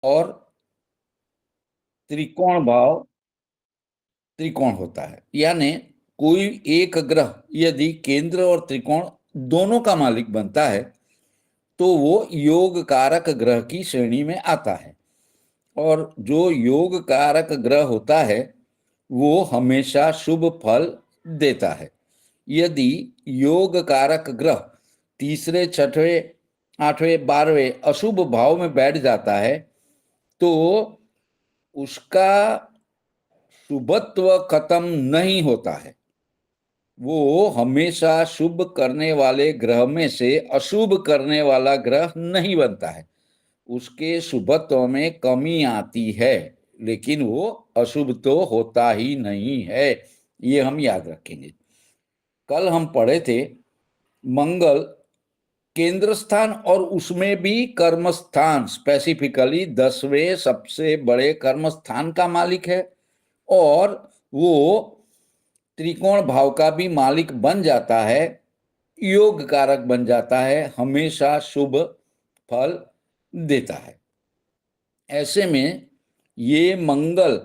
और त्रिकोण भाव त्रिकोण होता है। यानी कोई एक ग्रह यदि केंद्र और त्रिकोण दोनों का मालिक बनता है तो वो योग कारक ग्रह की श्रेणी में आता है। और जो योग कारक ग्रह होता है वो हमेशा शुभ फल देता है। यदि योग कारक ग्रह तीसरे, छठवें, आठवें, 12वें अशुभ भाव में बैठ जाता है तो उसका शुभत्व खत्म नहीं होता है। वो हमेशा शुभ करने वाले ग्रह में से अशुभ करने वाला ग्रह नहीं बनता है। उसके शुभत्व में कमी आती है, लेकिन वो अशुभ तो होता ही नहीं है। ये हम याद रखेंगे। कल हम पढ़े थे मंगल केंद्र स्थान और उसमें भी कर्म स्थान, स्पेसिफिकली 10वें सबसे बड़े कर्म स्थान का मालिक है। और वो त्रिकोण भाव का भी मालिक बन जाता है, योग कारक बन जाता है, हमेशा शुभ फल देता है। ऐसे में ये मंगल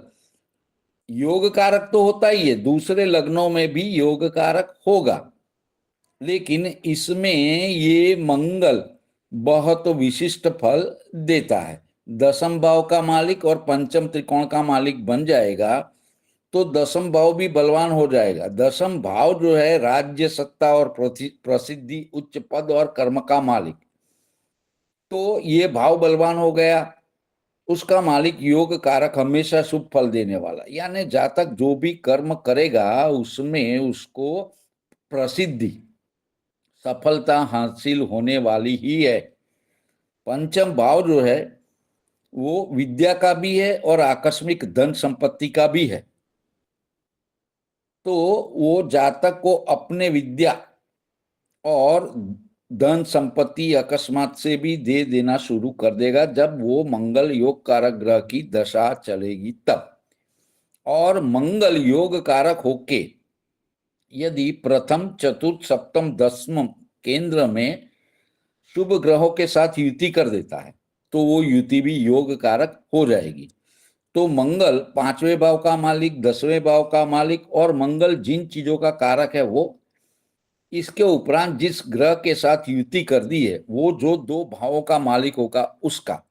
योग कारक तो होता ही है, दूसरे लग्नों में भी योग कारक होगा, लेकिन इसमें ये मंगल बहुत विशिष्ट फल देता है। दसम भाव का मालिक और पंचम त्रिकोण का मालिक बन जाएगा तो दसम भाव भी बलवान हो जाएगा। दसम भाव जो है राज्य, सत्ता और प्रसिद्धि, उच्च पद और कर्म का मालिक, तो ये भाव बलवान हो गया। उसका मालिक योग कारक हमेशा शुभ फल देने वाला, यानी जातक जो भी कर्म करेगा उसमें उसको प्रसिद्धि, सफलता हासिल होने वाली ही है। पंचम भाव जो है वो विद्या का भी है और आकस्मिक धन संपत्ति का भी है। तो वो जातक को अपने विद्या और धन संपत्ति अकस्मात से भी दे देना शुरू कर देगा जब वो मंगल योग कारक ग्रह की दशा चलेगी तब। और मंगल योग कारक होके यदि प्रथम, चतुर्थ, सप्तम, दसम केंद्र में शुभ ग्रहों के साथ युति कर देता है तो वो युति भी योग कारक हो जाएगी। तो मंगल 5वें भाव का मालिक, 10वें भाव का मालिक, और मंगल जिन चीजों का कारक है वो इसके उपरांत जिस ग्रह के साथ युति कर दी है वो जो दो भावों का मालिक होगा उसका,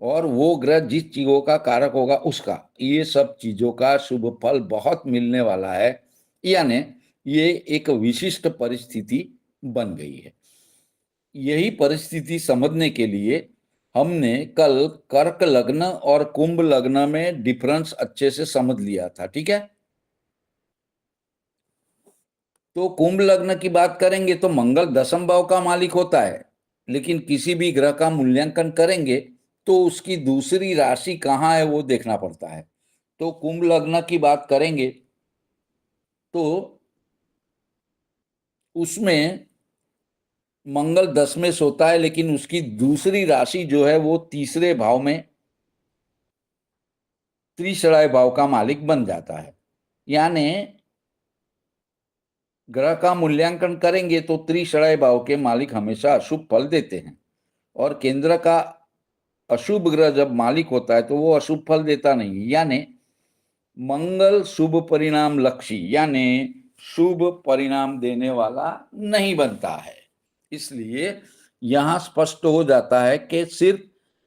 और वो ग्रह जिस चीजों का कारक होगा उसका, ये सब चीजों का शुभ फल बहुत मिलने वाला है। यानी ये एक विशिष्ट परिस्थिति बन गई है। यही परिस्थिति समझने के लिए हमने कल कर्क लग्न और कुंभ लग्न में डिफरेंस अच्छे से समझ लिया था, ठीक है। तो कुंभ लग्न की बात करेंगे तो मंगल दसम भाव का मालिक होता है, लेकिन किसी भी ग्रह का मूल्यांकन करेंगे तो उसकी दूसरी राशि कहाँ है वो देखना पड़ता है। तो कुंभ लग्न की बात करेंगे तो उसमें मंगल 10 में सोता है, लेकिन उसकी दूसरी राशि जो है वो तीसरे भाव में त्रिशराय भाव का मालिक बन जाता है। यानी ग्रह का मूल्यांकन करेंगे तो त्रिशराय भाव के मालिक हमेशा अशुभ फल देते हैं, और केंद्र का अशुभ ग्रह जब मालिक होता है तो वो अशुभ फल देता नहीं। यानी मंगल शुभ परिणाम लक्षी, यानी शुभ परिणाम देने वाला नहीं बनता है। इसलिए यहां स्पष्ट हो जाता है कि सिर्फ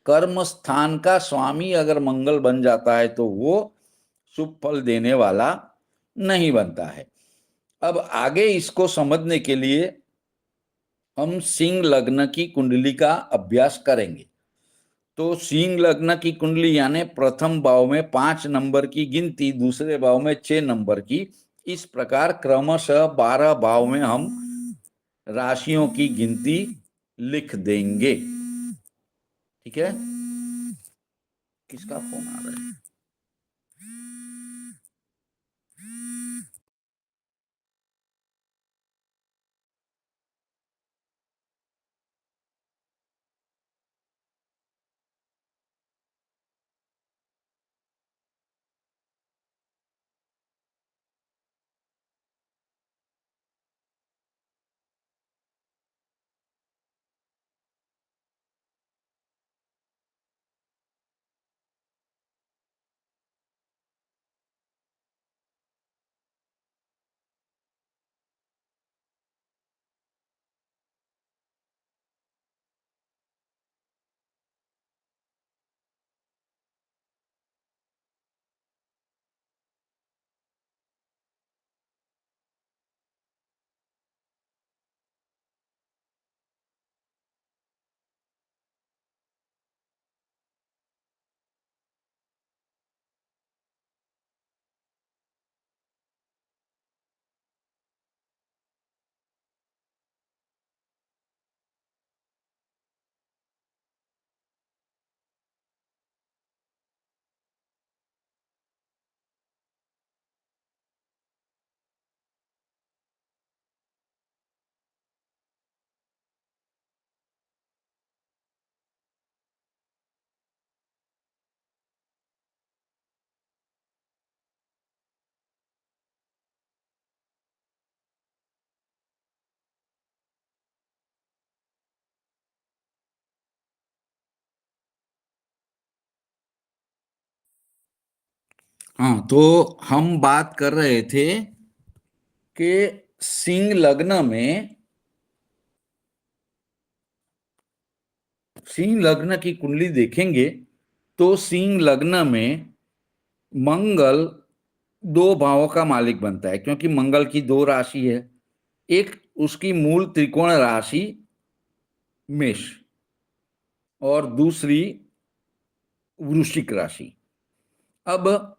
कर्म स्थान का स्वामी अगर मंगल बन जाता है तो वो शुभ फल देने वाला नहीं बनता है। अब आगे इसको समझने के लिए हम सिंह लग्न की कुंडली का अभ्यास करेंगे। तो सिंह लग्न की कुंडली यानी प्रथम भाव में 5 नंबर की गिनती, दूसरे भाव में 6 नंबर की, इस प्रकार क्रमशः 12 भाव में हम राशियों की गिनती लिख देंगे, ठीक है। किसका फोन आ रहा है? हाँ, तो हम बात कर रहे थे कि सिंह लग्न में, सिंह लग्न की कुंडली देखेंगे तो सिंह लग्न में मंगल दो भावों का मालिक बनता है, क्योंकि मंगल की दो राशि है। एक उसकी मूल त्रिकोण राशि मेष, और दूसरी वृश्चिक राशि। अब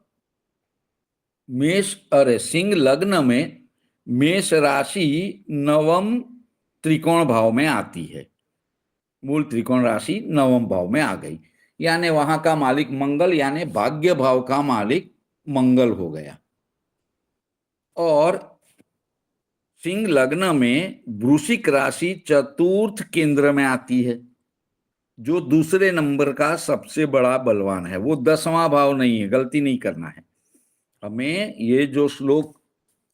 मेष, अरे सिंह लग्न में मेष राशि नवम त्रिकोण भाव में आती है। मूल त्रिकोण राशि नवम भाव में आ गई, यानी वहां का मालिक मंगल, यानी भाग्य भाव का मालिक मंगल हो गया। और सिंह लग्न में वृश्चिक राशि चतुर्थ केंद्र में आती है, जो दूसरे नंबर का सबसे बड़ा बलवान है। वो 10वां भाव नहीं है, गलती नहीं करना है हमें। ये जो श्लोक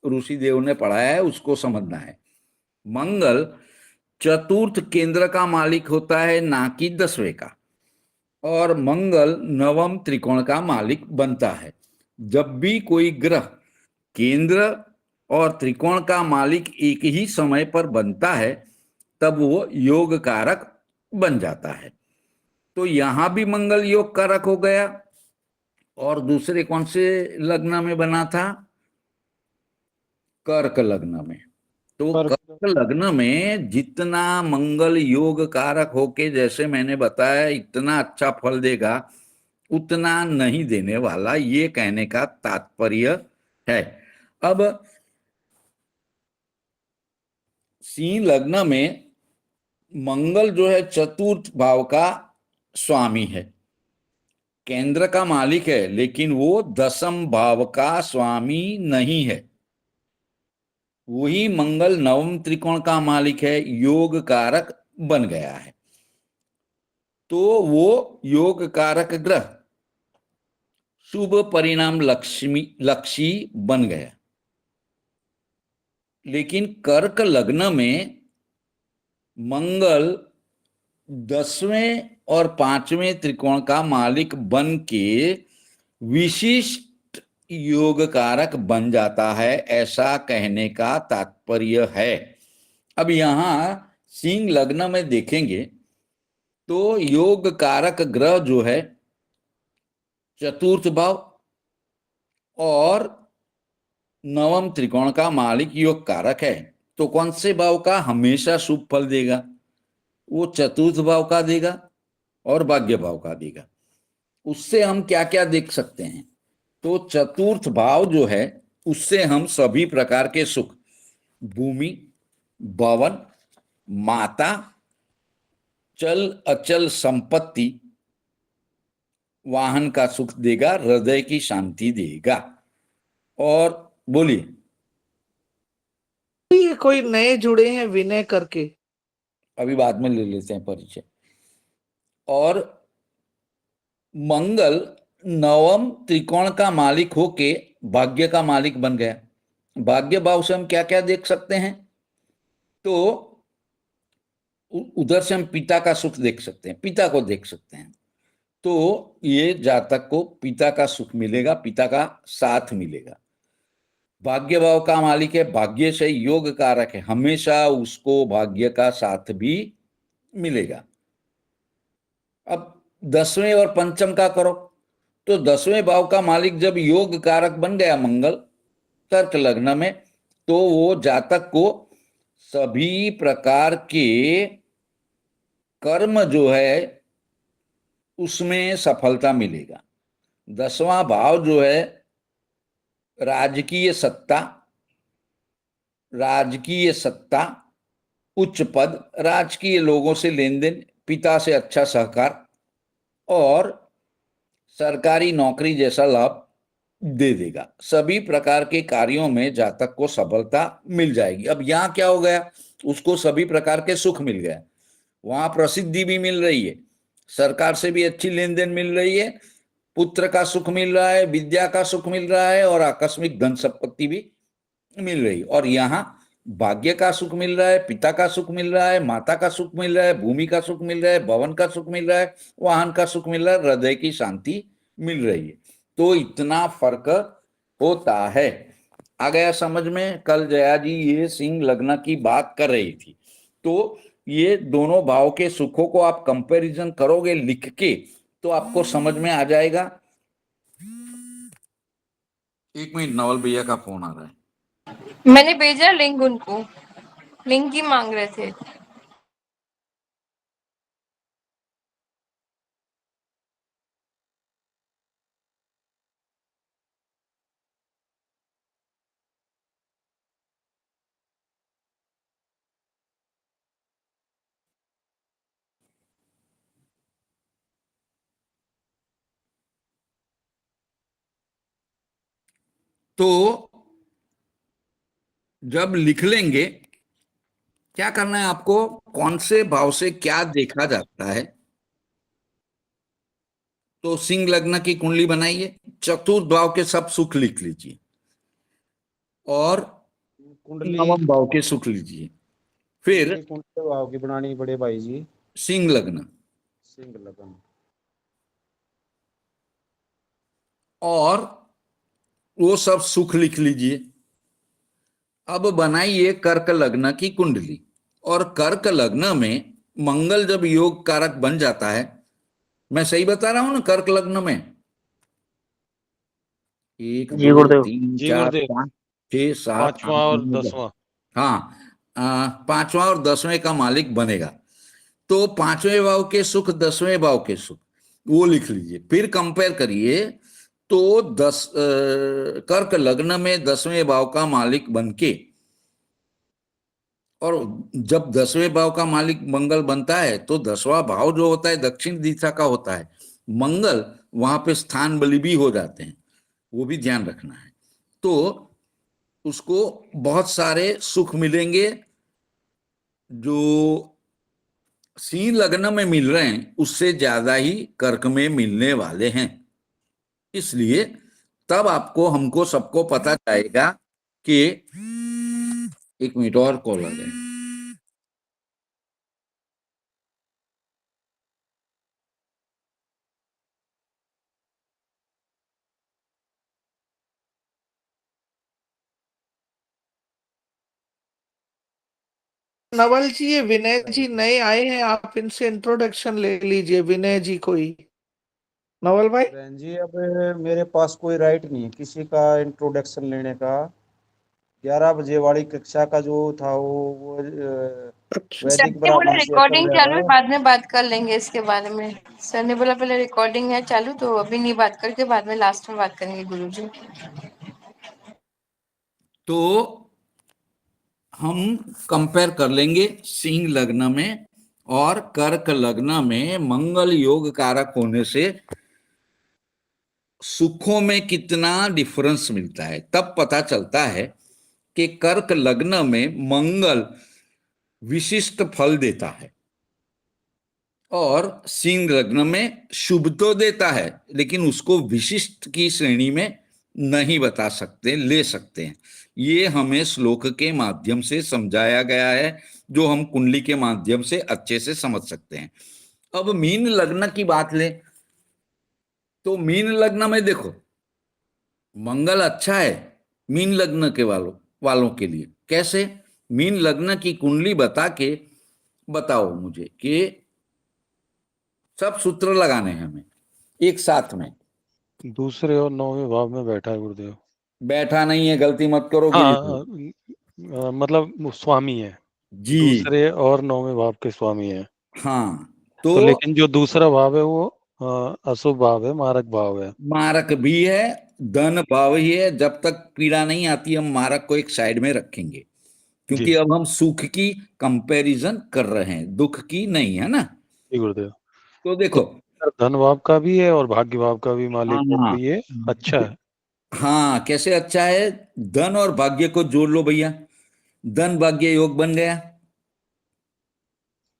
ऋषि देव ने पढ़ाया है उसको समझना है। मंगल चतुर्थ केंद्र का मालिक होता है, ना कि 10वें का। और मंगल नवम त्रिकोण का मालिक बनता है। जब भी कोई ग्रह केंद्र और त्रिकोण का मालिक एक ही समय पर बनता है, तब वो योग कारक बन जाता है। तो यहां भी मंगल योग कारक हो गया। और दूसरे कौन से लग्न में बना था? कर्क लग्न में। तो पर कर्क लग्न में जितना मंगल योग कारक होके, जैसे मैंने बताया, इतना अच्छा फल देगा, उतना नहीं देने वाला, ये कहने का तात्पर्य है। अब सिंह लग्न में मंगल जो है चतुर्थ भाव का स्वामी है, केंद्र का मालिक है, लेकिन वो दसम भाव का स्वामी नहीं है। वही मंगल नवम त्रिकोण का मालिक है, योग कारक बन गया है। तो वो योग कारक ग्रह शुभ परिणाम लक्ष्मी बन गया। लेकिन कर्क लग्न में मंगल 10वें और 5वें त्रिकोण का मालिक बन के विशिष्ट योग कारक बन जाता है, ऐसा कहने का तात्पर्य है। अब यहां सिंह लग्न में देखेंगे तो योग कारक ग्रह जो है चतुर्थ भाव और नवम त्रिकोण का मालिक योग कारक है। तो कौन से भाव का हमेशा शुभ फल देगा? वो चतुर्थ भाव का देगा और भाग्य भाव का देगा। उससे हम क्या क्या देख सकते हैं? तो चतुर्थ भाव जो है उससे हम सभी प्रकार के सुख, भूमि, भवन, माता, चल अचल संपत्ति, वाहन का सुख देगा, हृदय की शांति देगा। और बोलिए। ये कोई नए जुड़े हैं विनय करके। अभी बाद में ले लेते हैं परिचय। और मंगल नवम त्रिकोण का मालिक होके भाग्य का मालिक बन गया। भाग्य भाव से हम क्या क्या देख सकते हैं? तो उधर से हम पिता का सुख देख सकते हैं, पिता को देख सकते हैं। तो ये जातक को पिता का सुख मिलेगा, पिता का साथ मिलेगा। भाग्य भाव का मालिक है, भाग्य से योग कारक है, हमेशा उसको भाग्य का साथ भी मिलेगा। अब 10वें और पंचम का करो, तो 10वें भाव का मालिक जब योग कारक बन गया मंगल कर्क लग्न में, तो वो जातक को सभी प्रकार के कर्म जो है उसमें सफलता मिलेगा। 10वां भाव जो है राजकीय सत्ता, राजकीय सत्ता, उच्च पद, राजकीय लोगों से लेन देन, पिता से अच्छा सहकार और सरकारी नौकरी जैसा लाभ दे देगा। सभी प्रकार के कार्यों में जातक को सफलता मिल जाएगी। अब यहाँ क्या हो गया? उसको सभी प्रकार के सुख मिल गए, वहां प्रसिद्धि भी मिल रही है, सरकार से भी अच्छी लेन देन मिल रही है, पुत्र का सुख मिल रहा है, विद्या का सुख मिल रहा है, और आकस्मिक धन संपत्ति भी मिल रही। और यहाँ भाग्य का सुख मिल रहा है, पिता का सुख मिल रहा है, माता का सुख मिल रहा है, भूमि का सुख मिल रहा है, भवन का सुख मिल रहा है, वाहन का सुख मिल रहा है, हृदय की शांति मिल रही है। तो इतना फर्क होता है। आ गया समझ में? कल जया जी ये सिंह लग्न की बात कर रही थी। तो ये दोनों भाव के सुखों को आप कंपैरिजन करोगे लिख के तो आपको समझ में आ जाएगा। एक मिनट, नवल भैया का फोन आ रहा है। मैंने भेजा लिंक उनको, लिंक ही मांग रहे थे। तो जब लिख लेंगे, क्या करना है आपको, कौन से भाव से क्या देखा जाता है। तो सिंह लग्न की कुंडली बनाइए, चतुर्थ भाव के सब सुख लिख लीजिए और कुंडली नवम भाव के सुख लीजिए। फिर कुंडली भाव की बनानी बड़े भाई जी। सिंह लग्न सिंह लगन। और वो सब सुख लिख लीजिए। अब बनाइए कर्क लग्न की कुंडली। और कर्क लग्न में मंगल जब योग कारक बन जाता है, मैं सही बता रहा हूं ना? कर्क लग्न में 1 जी 2 गुरुदेव। 3 जी 4 गुरुदेव। 5 6 7 पांचवा 8 और 9 10। 10वां। हाँ, पांचवा और 10वें का मालिक बनेगा। तो पांचवें भाव के सुख, 10वें भाव के सुख, वो लिख लीजिए। फिर कंपेयर करिए। तो कर्क लग्न में 10वें भाव का मालिक बनके, और जब 10वें भाव का मालिक मंगल बनता है तो 10वां भाव जो होता है दक्षिण दिशा का होता है। मंगल वहां पे स्थान बलि भी हो जाते हैं, वो भी ध्यान रखना है। तो उसको बहुत सारे सुख मिलेंगे जो सिंह लग्न में मिल रहे हैं, उससे ज्यादा ही कर्क में मिलने वाले हैं। इसलिए तब आपको हमको सबको पता चलेगा कि, एक मिनट और कॉल आ गया। नवल जी, ये विनय जी नए आए हैं, आप इनसे इंट्रोडक्शन ले लीजिए, विनय जी कोई। नवल भाई। बहन जी अब मेरे पास कोई राइट नहीं है किसी का इंट्रोडक्शन लेने का। 11 बजे वाली कक्षा का जो था वो सर वैदिक ने बोला ब्राह्मण से चल रिकॉर्डिंग रहा चालू है, था। बाद में बात कर लेंगे इसके बारे में। सर ने बोला पहले रिकॉर्डिंग है चालू, तो अभी नहीं बात करके बाद में लास्ट में बात करेंगे गुरुजी। तो हम कंपेयर कर लेंगे सिंह लग्न में और कर्क लग्न में मंगल योग कारक होने से सुखों में कितना डिफरेंस मिलता है। तब पता चलता है कि कर्क लग्न में मंगल विशिष्ट फल देता है और सिंह लग्न में शुभ तो देता है, लेकिन उसको विशिष्ट की श्रेणी में नहीं बता सकते, ले सकते हैं। ये हमें श्लोक के माध्यम से समझाया गया है, जो हम कुंडली के माध्यम से अच्छे से समझ सकते हैं। अब मीन लग्न की बात लें तो मीन लग्न में देखो, मंगल अच्छा है मीन लग्न के वालों वालों के लिए। कैसे? मीन लग्न की कुंडली बता के बताओ मुझे कि सब सूत्र लगाने हैं हमें एक साथ में। दूसरे और 9वें भाव में बैठा है गुरुदेव। बैठा नहीं है, गलती मत करो हाँ गिरी। मतलब वो स्वामी है। जी दूसरे और 9वें भाव के स्वामी है। हाँ। तो तो लेकिन जो दूसरा भाव है वो अशुभ भाव है, मारक भाव है। मारक भी है, धन भाव ही है। जब तक पीड़ा नहीं आती हम मारक को एक साइड में रखेंगे, जी क्योंकि अब हम सुख की कंपैरिजन कर रहे हैं, दुख की नहीं, है ना? जी गुरुदेव। तो तो देखो, धन भाव का भी है और भाग्य भाव का भी मालिक है, हाँ तो ये अच्छा है। हाँ, कैसे अच्छा है? धन और भाग्य को जोड़ लो भैया, धन भाग्य योग बन गया।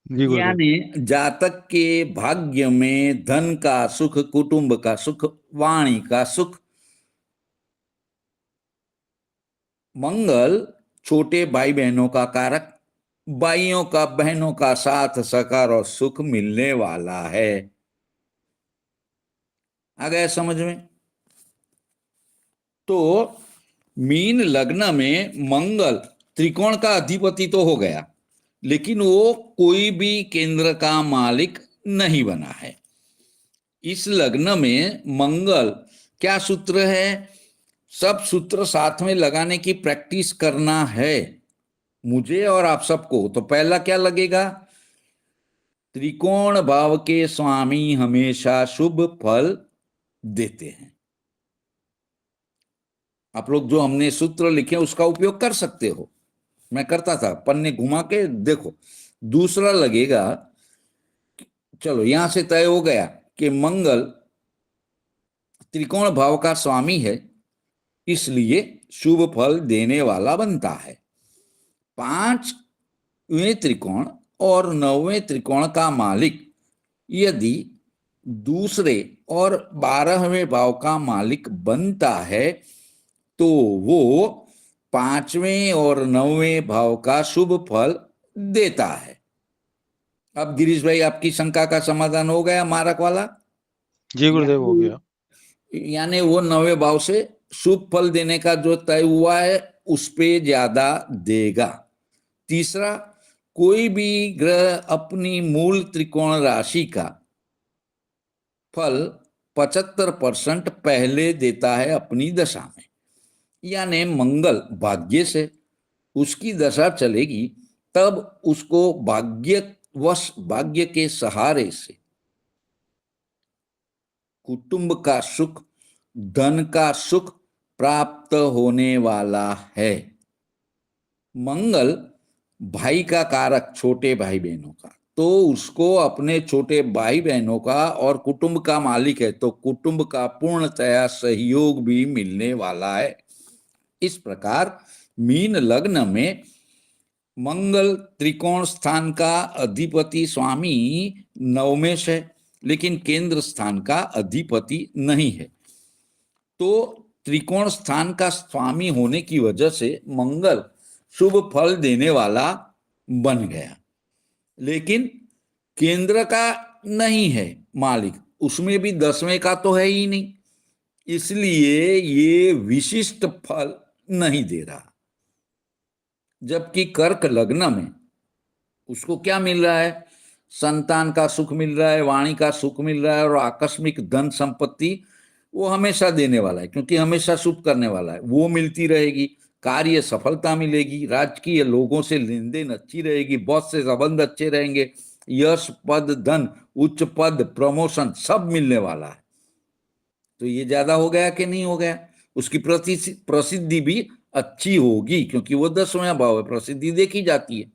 जी गुरुदेव। यानी जातक के भाग्य में धन का सुख, कुटुंब का सुख, वाणी का सुख, मंगल छोटे भाई बहनों का कारक, भाइयों का बहनों का साथ सहकार और सुख मिलने वाला है। आ गया समझ में? तो मीन लग्न में मंगल त्रिकोण का अधिपति तो हो गया, लेकिन वो कोई भी केंद्र का मालिक नहीं बना है। इस लग्न में मंगल, क्या सूत्र है? सब सूत्र साथ में लगाने की प्रैक्टिस करना है मुझे और आप सबको। तो पहला क्या लगेगा? त्रिकोण भाव के स्वामी हमेशा शुभ फल देते हैं। आप लोग जो हमने सूत्र लिखे उसका उपयोग कर सकते हो, मैं करता था, पन्ने घुमा के देखो। दूसरा लगेगा, चलो यहां से तय हो गया कि मंगल त्रिकोण भाव का स्वामी है, इसलिए शुभ फल देने वाला बनता है। 5वें त्रिकोण और 9वें त्रिकोण का मालिक यदि दूसरे और 12वें भाव का मालिक बनता है तो वो 5वें और 9वें भाव का शुभ फल देता है। अब गिरीश भाई, आपकी शंका का समाधान हो गया मारक वाला? जी गुरुदेव, हो गया। यानी वो 9वें भाव से शुभ फल देने का जो तय हुआ है उस पे ज्यादा देगा। तीसरा, कोई भी ग्रह अपनी मूल त्रिकोण राशि का फल 75% पहले देता है अपनी दशा में। यानी मंगल भाग्य से उसकी दशा चलेगी तब उसको भाग्यवश, भाग्य के सहारे से कुटुंब का सुख, धन का सुख प्राप्त होने वाला है। मंगल भाई का कारक, छोटे भाई बहनों का, तो उसको अपने छोटे भाई बहनों का और कुटुंब का मालिक है, तो कुटुंब का पूर्णतया सहयोग भी मिलने वाला है। इस प्रकार मीन लग्न में मंगल त्रिकोण स्थान का अधिपति स्वामी 9वें है, लेकिन केंद्र स्थान का अधिपति नहीं है। तो त्रिकोण स्थान का स्वामी होने की वजह से मंगल शुभ फल देने वाला बन गया, लेकिन केंद्र का नहीं है मालिक, उसमें भी 10वें का तो है ही नहीं, इसलिए ये विशिष्ट फल नहीं दे रहा। जबकि कर्क लग्न में उसको क्या मिल रहा है? संतान का सुख मिल रहा है, वाणी का सुख मिल रहा है, और आकस्मिक धन संपत्ति वो हमेशा देने वाला है, क्योंकि हमेशा शुभ करने वाला है, वो मिलती रहेगी। कार्य सफलता मिलेगी, राजकीय लोगों से लेन देन अच्छी रहेगी, बॉस से संबंध अच्छे रहेंगे, यश, पद, धन, उच्च पद, प्रमोशन सब मिलने वाला है। तो ये ज्यादा हो गया कि नहीं हो गया? उसकी प्रसिद्धि भी अच्छी होगी, क्योंकि वो 10वां भाव है, प्रसिद्धि देखी जाती है।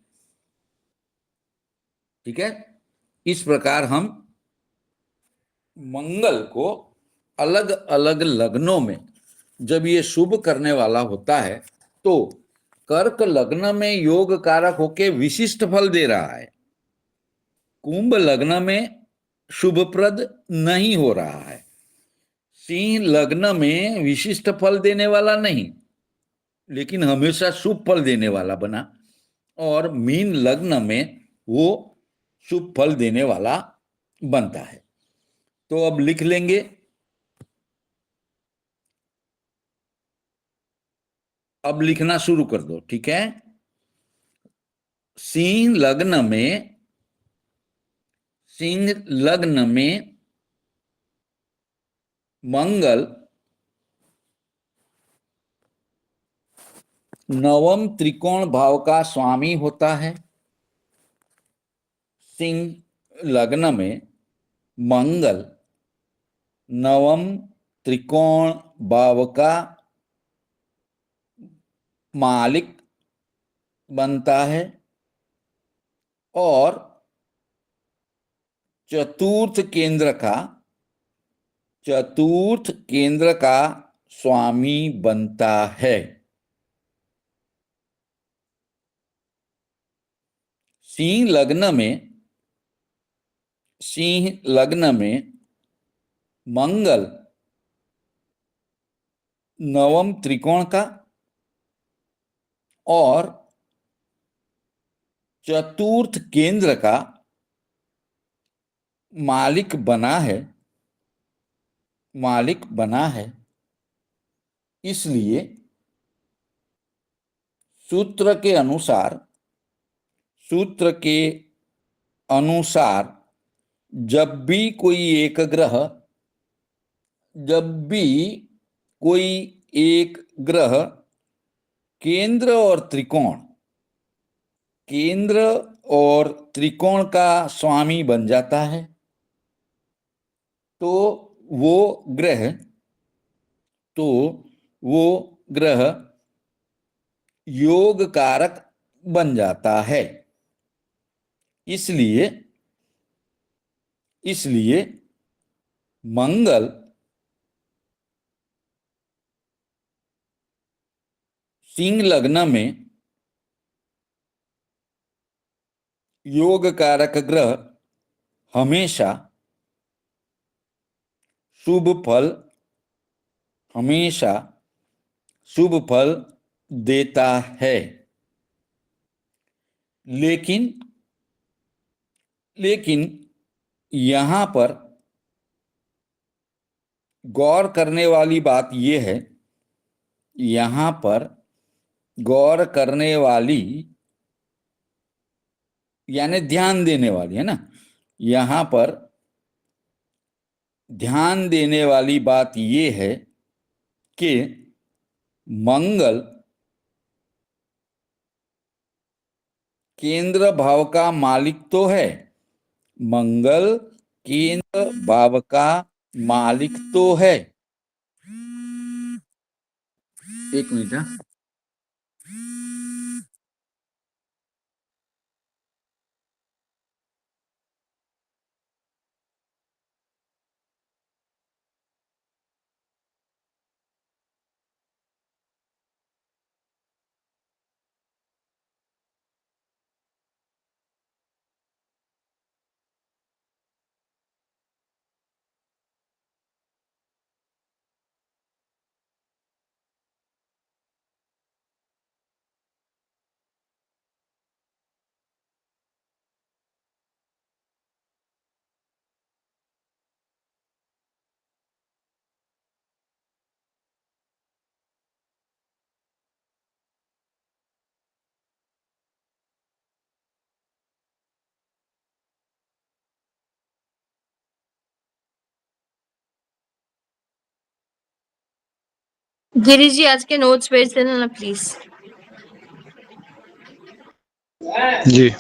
ठीक है? इस प्रकार हम मंगल को अलग अलग लग्नों में जब ये शुभ करने वाला होता है तो कर्क लग्न में योग कारक होके विशिष्ट फल दे रहा है, कुंभ लग्न में शुभप्रद नहीं हो रहा है, सिंह लग्न में विशिष्ट फल देने वाला नहीं लेकिन हमेशा शुभ फल देने वाला बना, और मीन लग्न में वो शुभ फल देने वाला बनता है। तो अब लिख लेंगे, अब लिखना शुरू कर दो। ठीक है? सिंह लग्न में मंगल 9वें त्रिकोण भाव का स्वामी होता है। सिंह लग्न में मंगल 9वें त्रिकोण भाव का मालिक बनता है और चतुर्थ केंद्र का स्वामी बनता है। सिंह लग्न में मंगल 9वें त्रिकोण का और चतुर्थ केंद्र का मालिक बना है। इसलिए सूत्र के अनुसार जब भी कोई एक ग्रह केंद्र और त्रिकोण का स्वामी बन जाता है तो वो ग्रह योग कारक बन जाता है। इसलिए मंगल सिंह लग्न में योग कारक ग्रह हमेशा शुभ फल देता है। लेकिन यहां पर गौर करने वाली बात यह है, यानी ध्यान देने वाली है ना, यहां पर ध्यान देने वाली बात यह है कि मंगल केंद्र भाव का मालिक तो है, एक मिनट। गिरीश जी आज के नोट्स भेज देना ना प्लीज। जी।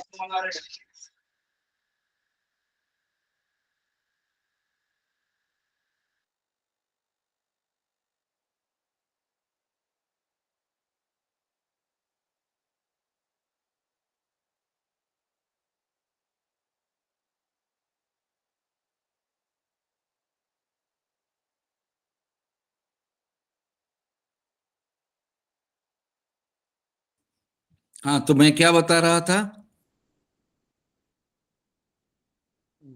हाँ, तो मैं क्या बता रहा था?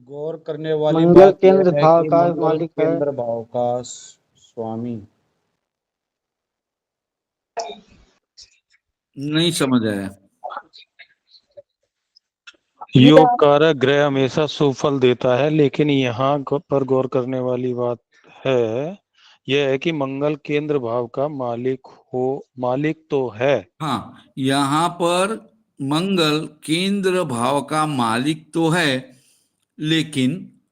गौर करने वाली मंगल बात यह केंद्र है भाव कि का मंगल मालिक है। केंद्र भाव का स्वामी। नहीं समझ आया। योग कारक ग्रह हमेशा शुभ फल देता है, लेकिन यहाँ पर गौर करने वाली बात है यह है कि मंगल केंद्र भाव का मालिक तो है। हाँ, यहां पर मंगल केंद्र भाव का मालिक तो है, लेकिन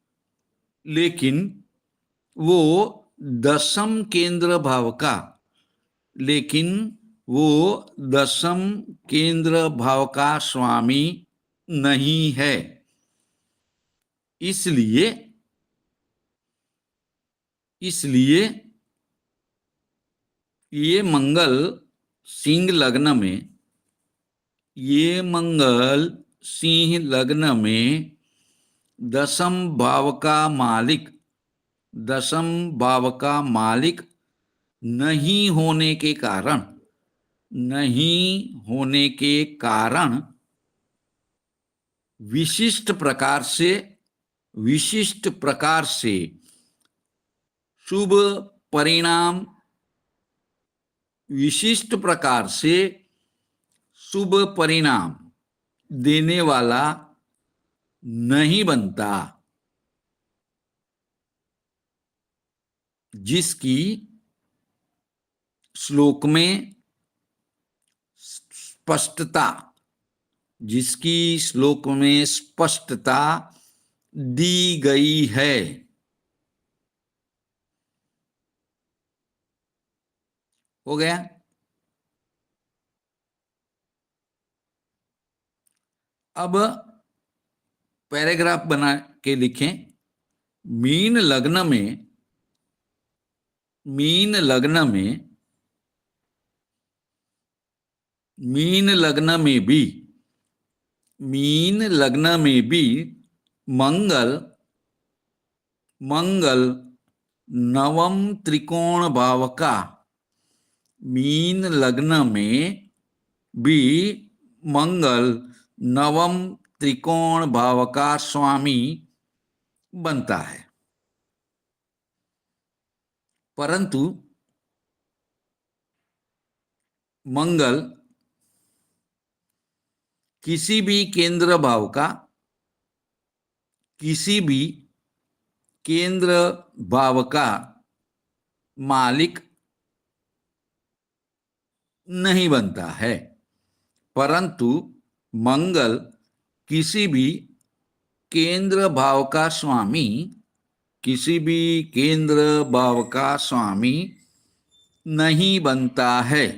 वो दशम केंद्र भाव का स्वामी नहीं है। इसलिए ये मंगल सिंह लग्न में दशम भाव का मालिक नहीं होने के कारण विशिष्ट प्रकार से शुभ परिणाम देने वाला नहीं बनता, जिसकी श्लोक में स्पष्टता, जिसकी श्लोक में स्पष्टता दी गई है। हो गया। अब पैराग्राफ बना के लिखें। मीन लग्न में, मीन लग्न में, मीन लग्न में भी, मीन लग्न में भी मंगल, मंगल नवम त्रिकोण भाव का, मीन लग्न में भी मंगल नवम त्रिकोण भाव का स्वामी बनता है। परंतु मंगल किसी भी केंद्र भाव का, किसी भी केंद्र भाव का मालिक नहीं बनता है। परंतु मंगल किसी भी केंद्र भाव का स्वामी, किसी भी केंद्र भाव का स्वामी नहीं बनता है।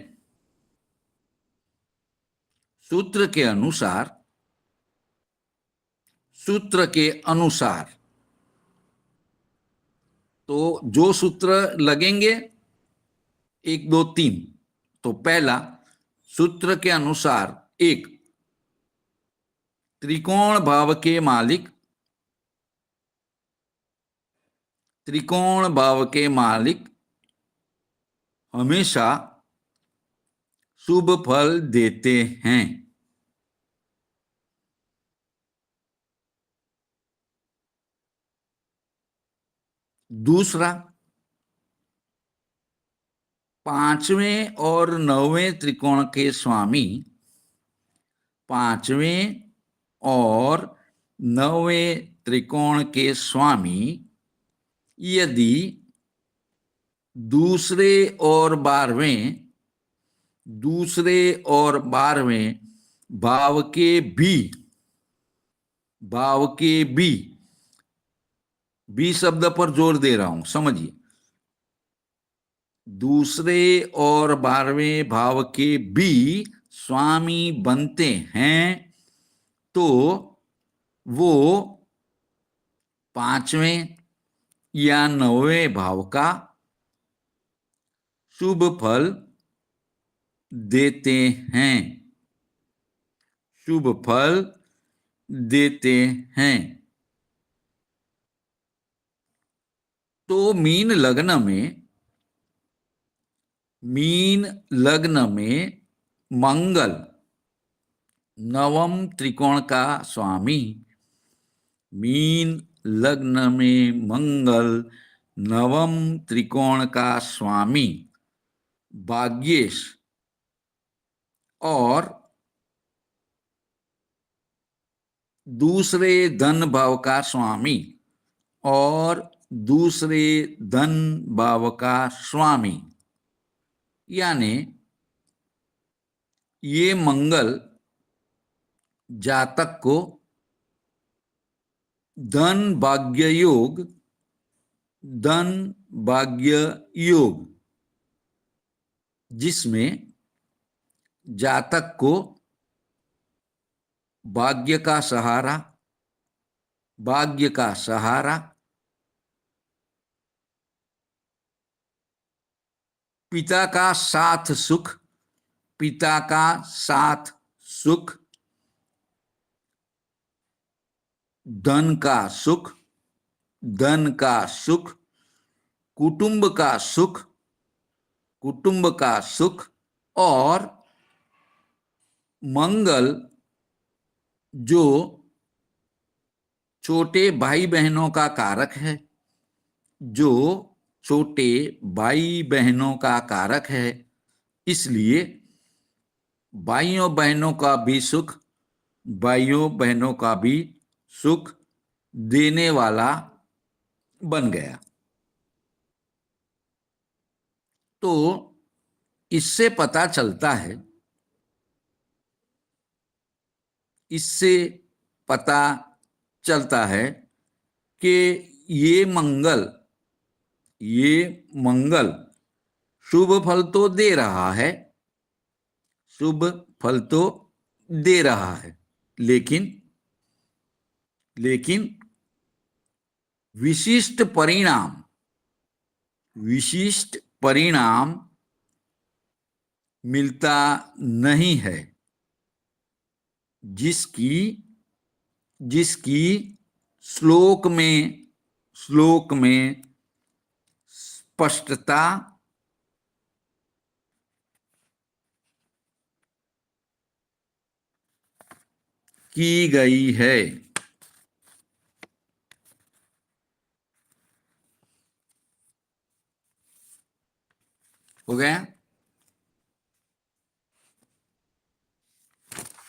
सूत्र के अनुसार, सूत्र के अनुसार, तो जो सूत्र लगेंगे 1 2 3, तो पहला सूत्र के अनुसार, एक, त्रिकोण भाव के मालिक, त्रिकोण भाव के मालिक हमेशा शुभ फल देते हैं। दूसरा, पांचवें और नौवें त्रिकोण के स्वामी, पांचवें और नौवें त्रिकोण के स्वामी यदि दूसरे और 12वें, दूसरे और 12वें भाव के भी, भाव के भी शब्द पर जोर दे रहा हूं, समझिए, दूसरे और 12वें भाव के भी स्वामी बनते हैं, तो वो पांचवें या 9वें भाव का शुभ फल देते हैं, शुभ फल देते हैं। तो मीन लग्न में, मीन लग्न में मंगल नवम त्रिकोण का स्वामी, मीन लग्न में मंगल नवम त्रिकोण का स्वामी भाग्येश और दूसरे धन भाव का स्वामी, और दूसरे धन भाव का स्वामी, यानी ये मंगल जातक को धन भाग्य योग, धन भाग्य योग, जिसमें जातक को भाग्य का सहारा, भाग्य का सहारा, पिता का साथ सुख, पिता का साथ सुख, धन का सुख, धन का सुख, कुटुंब का सुख, कुटुंब का सुख, और मंगल जो छोटे भाई बहनों का कारक है, जो छोटे भाई बहनों का कारक है, इसलिए भाइयों बहनों का भी सुख, भाइयों बहनों का भी सुख देने वाला बन गया। तो इससे पता चलता है, इससे पता चलता है कि ये मंगल शुभ फल तो दे रहा है, शुभ फल तो दे रहा है, लेकिन विशिष्ट परिणाम मिलता नहीं है, जिसकी श्लोक में स्पष्टता की गई है। हो गया?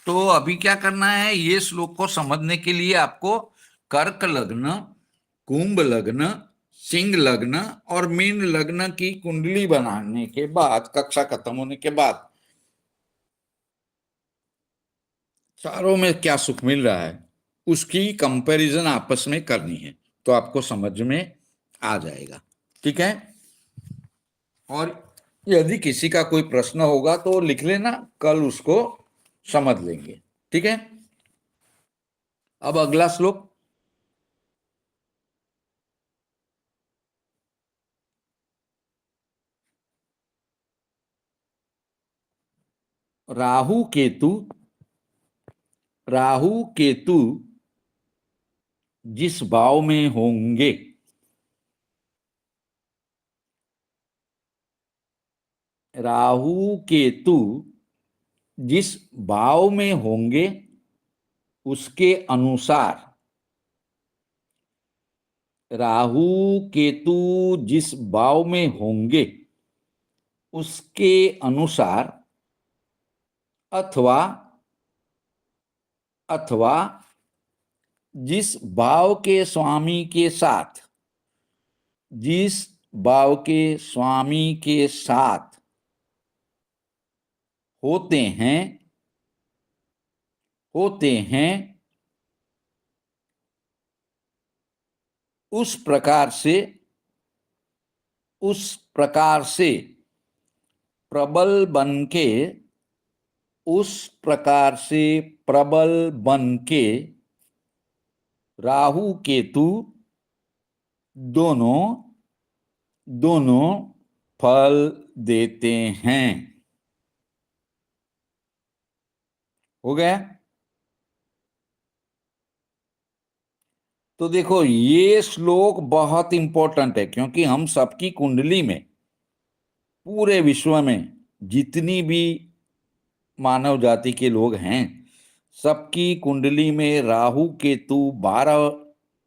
तो अभी क्या करना है, ये श्लोक को समझने के लिए आपको कर्क लग्न, कुंभ लग्न, सिंह लग्न और मीन लग्न की कुंडली बनाने के बाद, कक्षा खत्म होने के बाद चारों में क्या सुख मिल रहा है उसकी कंपैरिजन आपस में करनी है, तो आपको समझ में आ जाएगा। ठीक है? और यदि किसी का कोई प्रश्न होगा तो लिख लेना, कल उसको समझ लेंगे। ठीक है? अब अगला श्लोक। राहु केतु जिस भाव में होंगे, राहु केतु जिस भाव में होंगे उसके अनुसार, राहु केतु जिस भाव में होंगे उसके अनुसार अथवा जिस भाव के स्वामी के साथ, जिस भाव के स्वामी के साथ होते हैं उस प्रकार से प्रबल बन के राहु केतु दोनों फल देते हैं। हो गया? तो देखो, ये श्लोक बहुत इंपॉर्टेंट है, क्योंकि हम सबकी कुंडली में, पूरे विश्व में जितनी भी मानव जाति के लोग हैं, सबकी कुंडली में राहु केतु 12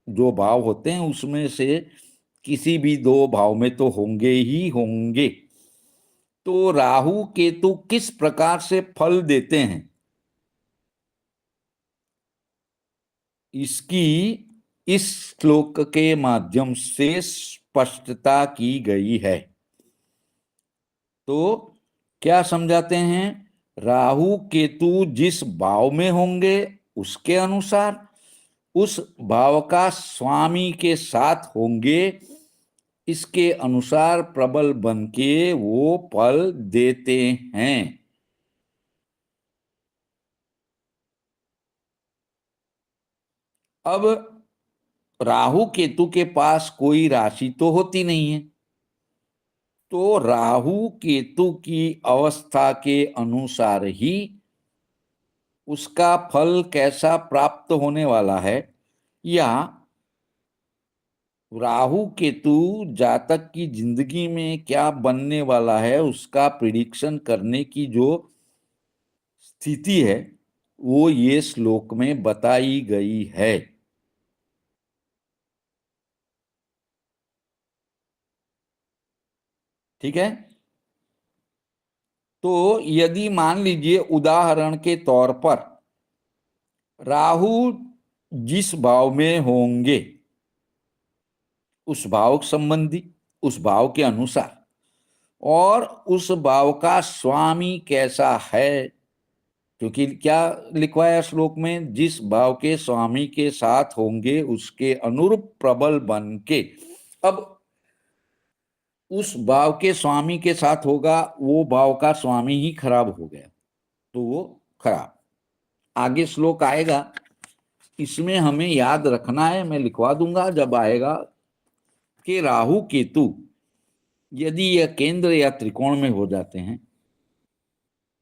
जो भाव होते हैं उसमें से किसी भी 2 भाव में तो होंगे ही होंगे। तो राहु केतु किस प्रकार से फल देते हैं इसकी इस श्लोक के माध्यम से स्पष्टता की गई है। तो क्या समझाते हैं? राहु केतु जिस भाव में होंगे उसके अनुसार, उस भाव का स्वामी के साथ होंगे, इसके अनुसार प्रबल बन के वो फल देते हैं। अब राहु केतु के पास कोई राशि तो होती नहीं है, तो राहु केतु की अवस्था के अनुसार ही उसका फल कैसा प्राप्त होने वाला है, या राहु केतु जातक की जिंदगी में क्या बनने वाला है उसका प्रिडिक्शन करने की जो स्थिति है वो ये श्लोक में बताई गई है। ठीक है? तो यदि मान लीजिए उदाहरण के तौर पर राहु जिस भाव में होंगे उस भाव संबंधी, उस भाव के अनुसार, और उस भाव का स्वामी कैसा है, क्योंकि क्या लिखवाया श्लोक में, जिस भाव के स्वामी के साथ होंगे उसके अनुरूप प्रबल बन के। अब उस भाव के स्वामी के साथ होगा, वो भाव का स्वामी ही खराब हो गया तो वो खराब। आगे श्लोक आएगा, इसमें हमें याद रखना है, मैं लिखवा दूंगा जब आएगा, कि राहु केतु यदि यह केंद्र या त्रिकोण में हो जाते हैं,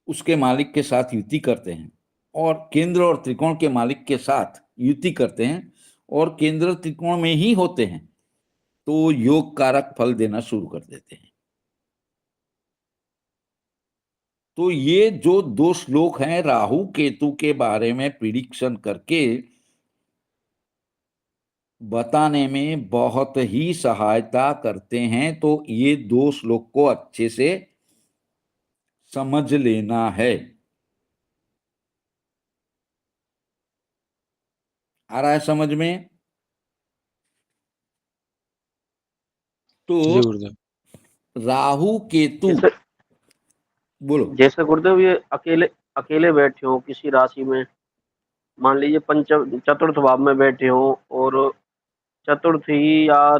उसके मालिक के साथ युति करते हैं, और केंद्र और त्रिकोण के मालिक के साथ युति करते हैं, और केंद्र त्रिकोण में ही होते हैं, तो योग कारक फल देना शुरू कर देते हैं। तो ये जो दो श्लोक हैं राहु केतु के बारे में प्रिडिक्शन करके बताने में बहुत ही सहायता करते हैं, तो ये दो श्लोक को अच्छे से समझ लेना है। आ रहा है समझ में? तो जी गुरुदेव। राहु केतु, जैसे बोलो। जैसे गुरुदेव ये अकेले अकेले बैठे हो किसी राशि में, मान लीजिए चतुर्थ भाव में बैठे हो और चतुर्थी या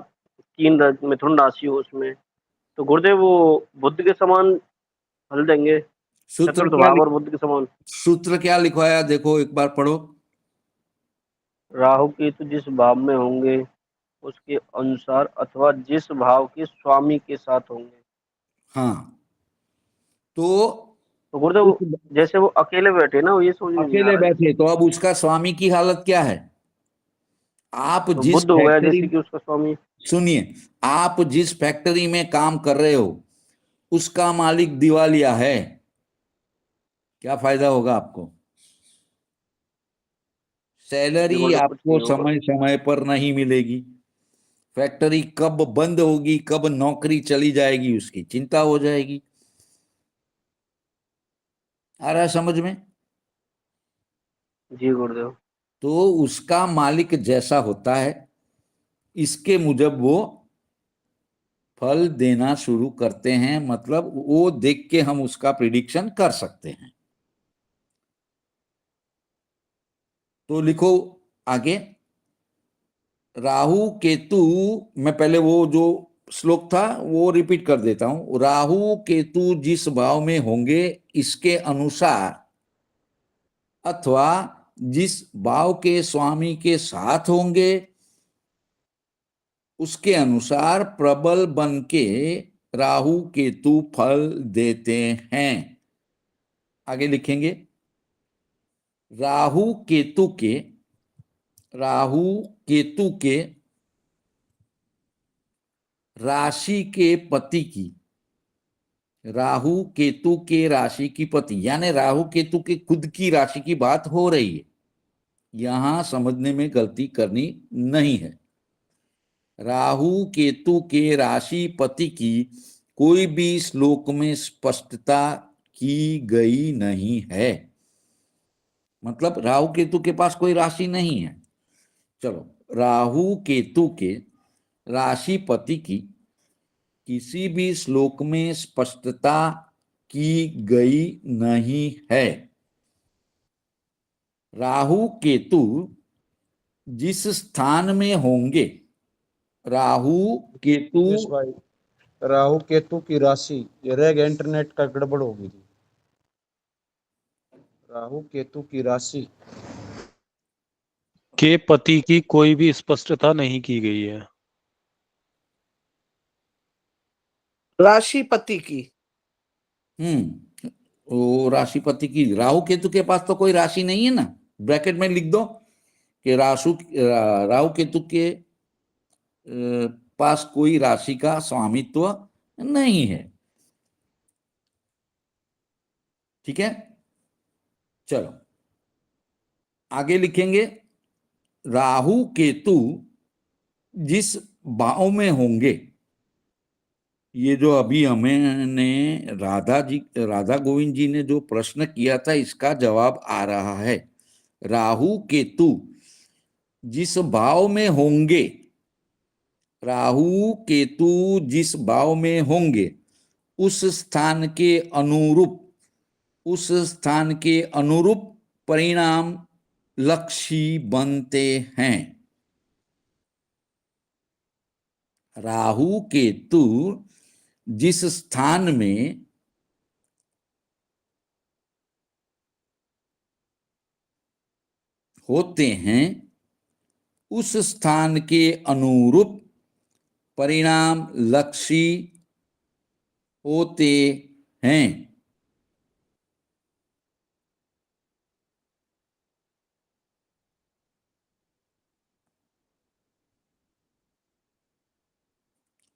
मिथुन राशि हो उसमें, तो गुरुदेव वो बुद्ध के समान फल देंगे, सूत्र चतुर्थ क्या भाव और बुद्ध के समान। सूत्र क्या लिखवाया, देखो एक बार पढ़ो। राहु केतु जिस भाव में होंगे उसके अनुसार अथवा जिस भाव के स्वामी के साथ होंगे। हाँ, तो तो गुरुदेव जैसे वो अकेले बैठे ना, वो ये समझ में नहीं आ अकेले रहा है। बैठे तो अब उसका स्वामी की हालत क्या है? आप तो जिस बुद्ध हो गया फैक्ट्री, जैसे कि उसका स्वामी। सुनिए, आप जिस फैक्ट्री में काम कर रहे हो उसका मालिक दिवालिया है, क्या फायदा होगा आपको? जी सैलरी गुरुदेव कुछ आपको नहीं होगा। समय समय पर नहीं मिलेगी, फैक्ट्री कब बंद होगी, कब नौकरी चली जाएगी, उसकी चिंता हो जाएगी। आ रहा है समझ में? जी गुरुदेव। तो उसका मालिक जैसा होता है, इसके मुजब वो फल देना शुरू करते हैं, मतलब वो देख के हम उसका प्रिडिक्शन कर सकते हैं। तो लिखो आगे, राहु केतु, मैं पहले वो जो श्लोक था वो रिपीट कर देता हूं। राहु केतु जिस भाव में होंगे इसके अनुसार अथवा जिस भाव के स्वामी के साथ होंगे उसके अनुसार प्रबल बन के राहु केतु फल देते हैं। आगे लिखेंगे, राहु केतु के राहु केतु के राशि के पति की, राहु केतु के राशि की पति, यानी राहु केतु के खुद की राशि की बात हो रही है, यहां समझने में गलती करनी नहीं है। राहु केतु के राशि पति की कोई भी श्लोक में स्पष्टता की गई नहीं है, मतलब राहु केतु के पास कोई राशि नहीं है। चलो, राहु केतु के राशि पति की किसी भी श्लोक में स्पष्टता की गई नहीं है। राहु केतु जिस स्थान में होंगे, राहु केतु, यस भाई, राहु केतु की राशि, ये रह गया, इंटरनेट का गड़बड़ होगी थी। राहु केतु की राशि के पति की कोई भी स्पष्टता नहीं की गई है। राशिपति की। वो राशिपति की, राहु केतु के पास तो कोई राशि नहीं है ना, ब्रैकेट में लिख दो कि राहु केतु के पास कोई राशि का स्वामित्व नहीं है। ठीक है, चलो आगे लिखेंगे, राहु केतु जिस भाव में होंगे, ये जो अभी हमें राधा गोविंद जी ने जो प्रश्न किया था इसका जवाब आ रहा है। राहु केतु जिस भाव में होंगे, राहु केतु जिस भाव में होंगे उस स्थान के अनुरूप, उस स्थान के अनुरूप परिणाम लक्षी बनते हैं। राहु केतु जिस स्थान में होते हैं उस स्थान के अनुरूप परिणाम लक्षी होते हैं।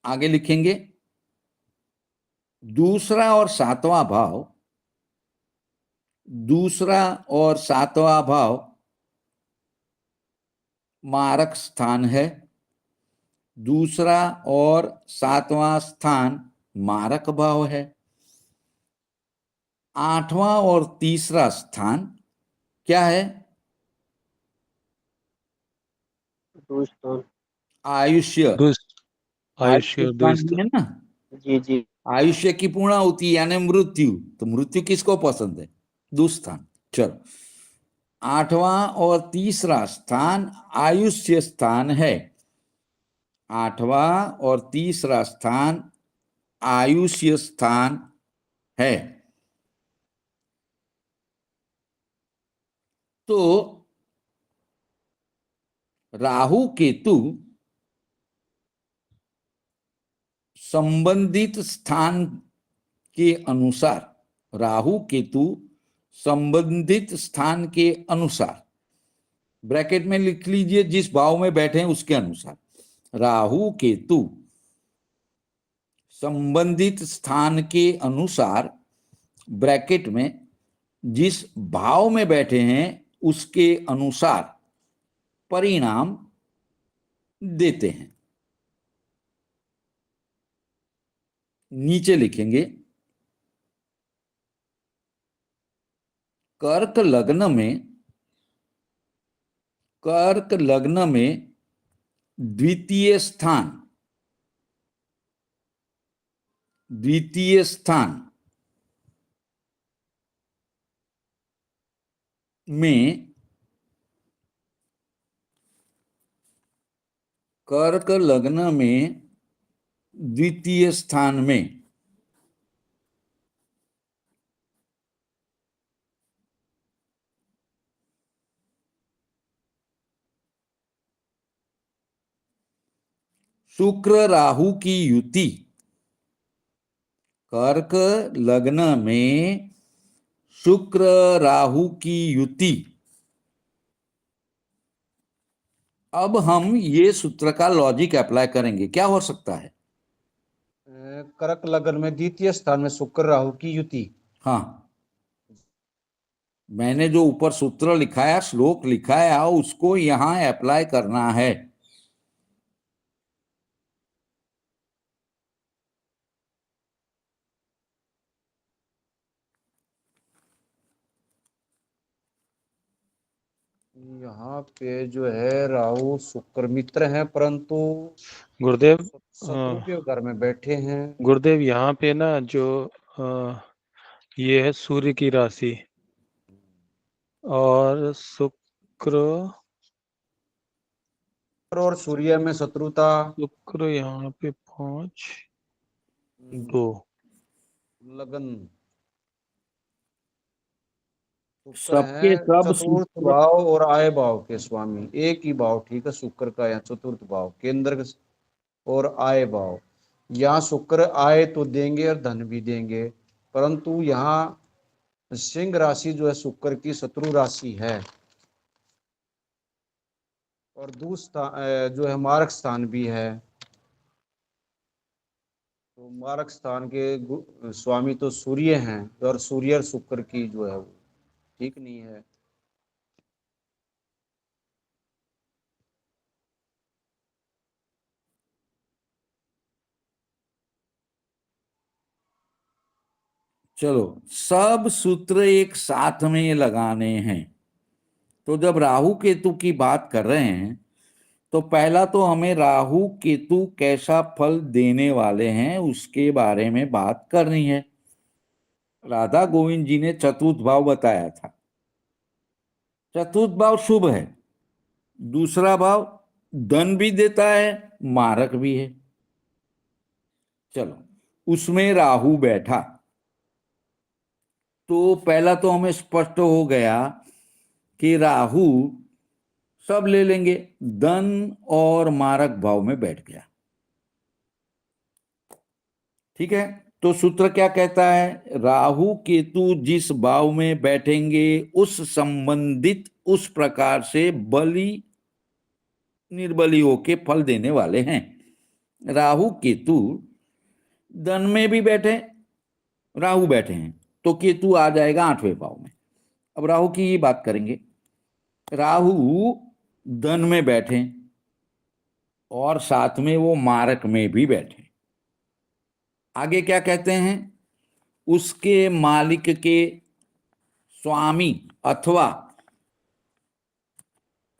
आगे लिखेंगे, दूसरा और सातवां भाव, दूसरा और सातवां भाव मारक स्थान है। दूसरा और सातवां स्थान मारक भाव है। आठवां और तीसरा स्थान क्या है? दोस्तों, आयुष्य। दुष्ट आयुष्य आयुष्य स्थान दुष्ट भी है ना। जी जी। आयुष्य की पूर्णाहुति यानी मृत्यु, तो मृत्यु किसको पसंद है? दुस्थान। चलो, आठवां और तीसरा स्थान आयुष्य स्थान है। आठवां और तीसरा स्थान आयुष्य स्थान है। तो राहु केतु संबंधित स्थान के अनुसार, राहु केतु संबंधित स्थान के अनुसार, ब्रैकेट में लिख लीजिए जिस भाव में बैठे हैं उसके अनुसार, राहु केतु संबंधित स्थान के अनुसार, ब्रैकेट में जिस भाव में बैठे हैं उसके अनुसार परिणाम देते हैं। नीचे लिखेंगे, कर्क लग्न में, कर्क लग्न में द्वितीय स्थान, द्वितीय स्थान में, कर्क लग्न में द्वितीय स्थान में शुक्र राहु की युति, कर्क लग्न में शुक्र राहु की युति। अब हम ये सूत्र का लॉजिक अप्लाई करेंगे, क्या हो सकता है? कर्क लग्न में द्वितीय स्थान में शुक्र राहु की युति। हाँ, मैंने जो ऊपर सूत्र लिखाया, श्लोक लिखाया, उसको यहां अप्लाई करना है। यहाँ पे जो है राहु शुक्र मित्र हैं, परंतु गुरुदेव शत्रु के घर में बैठे हैं। गुरुदेव यहाँ पे ना जो अ, ये है सूर्य की राशि और शुक्र, और सूर्य में शत्रुता। शुक्र यहाँ पे 5 2 लगन शुक्र सबके है सब चतुर्थ सूत्र, भाव और आय भाव के स्वामी। एक ही भाव, ठीक है, शुक्र का यहाँ चतुर्थ भाव केंद्र और आय भाव। यहाँ शुक्र आय तो देंगे और धन भी देंगे, परंतु यहाँ सिंह राशि जो है शुक्र की शत्रु राशि है, और दूसरा जो है मारक स्थान भी है। तो मारक स्थान के स्वामी तो सूर्य हैं, और सूर्य और शुक्र की जो है वो ठीक नहीं है। चलो सब सूत्र एक साथ में लगाने हैं। तो जब राहु केतु की बात कर रहे हैं तो पहला तो हमें राहु केतु कैसा फल देने वाले हैं उसके बारे में बात करनी है। राधा गोविंद जी ने चतुर्थ भाव बताया था। चतुर्थ भाव शुभ है। दूसरा भाव धन भी देता है, मारक भी है। चलो, उसमें राहु बैठा तो पहला तो हमें स्पष्ट हो गया कि राहु सब ले लेंगे, धन और मारक भाव में बैठ गया। ठीक है, तो सूत्र क्या कहता है? राहु केतु जिस भाव में बैठेंगे उस संबंधित उस प्रकार से बली निर्बली होके फल देने वाले हैं। राहु केतु धन में भी बैठे, राहु बैठे हैं तो केतु आ जाएगा 8वें भाव में। अब राहु की ही बात करेंगे। राहु धन में बैठे और साथ में वो मारक में भी बैठे। आगे क्या कहते हैं? उसके मालिक के स्वामी अथवा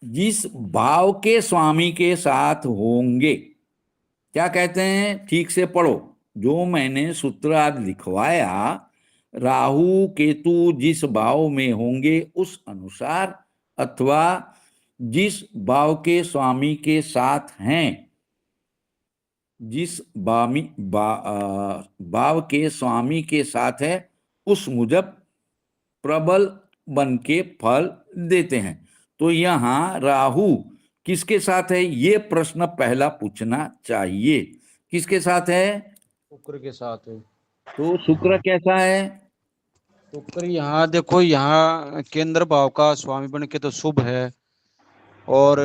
जिस भाव के स्वामी के साथ होंगे। क्या कहते हैं? ठीक से पढ़ो जो मैंने सूत्र आज लिखवाया। राहु केतु जिस भाव में होंगे उस अनुसार अथवा जिस भाव के स्वामी के साथ हैं, जिस भाव के स्वामी के साथ है उस मुजब प्रबल बन के फल देते हैं। तो यहां राहु किसके साथ है ये प्रश्न पहला पूछना चाहिए। किसके साथ है? शुक्र के साथ है। तो शुक्र कैसा है? शुक्र यहाँ देखो, यहाँ केंद्र भाव का स्वामी बन के तो शुभ है और